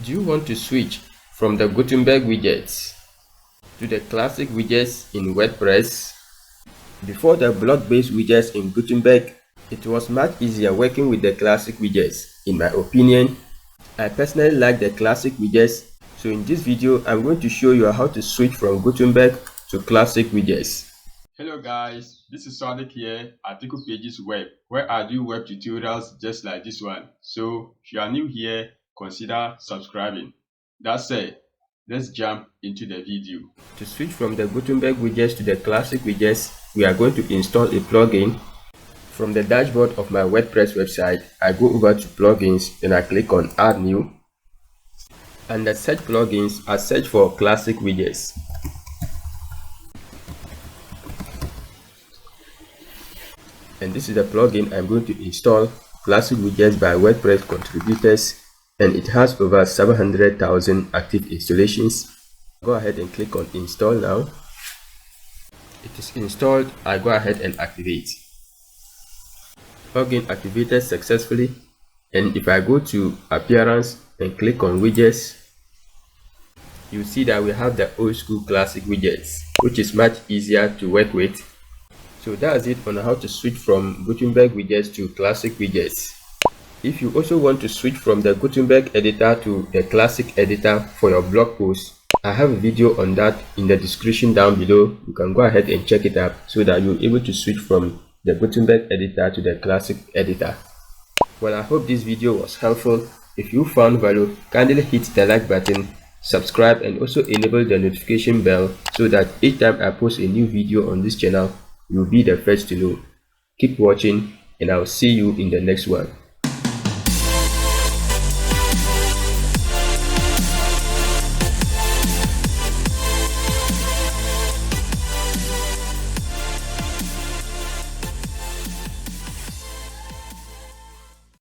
Do you want to switch from the Gutenberg widgets to the classic widgets in WordPress? Before the block-based widgets in Gutenberg, it was much easier working with the classic widgets. In my opinion, I personally like the classic widgets, so in this video I'm going to show you how to switch from Gutenberg to classic widgets. Hello guys, this is Sonic here at Dikupages Web, where I do web tutorials just like this one. So if you are new here, consider subscribing. That said, let's jump into the video. To switch from the Gutenberg widgets to the classic widgets, we are going to install a plugin. From the dashboard of my WordPress website, I go over to plugins and I click on add new. Under search plugins, I search for classic widgets. And this is the plugin I'm going to install, Classic Widgets by WordPress contributors, and it has over 700,000 active installations. Go ahead and click on install now. It is installed. I go ahead and activate. Plugin activated successfully, and if I go to appearance and click on widgets, you see that we have the old school classic widgets, which is much easier to work with. So that's it on how to switch from Gutenberg widgets to classic widgets. If you also want to switch from the Gutenberg editor to the classic editor for your blog post, I have a video on that in the description down below. You can go ahead and check it out so that you're able to switch from the Gutenberg editor to the classic editor. Well, I hope this video was helpful. If you found value, kindly hit the like button, subscribe, and also enable the notification bell so that each time I post a new video on this channel, you'll be the first to know. Keep watching, and I'll see you in the next one.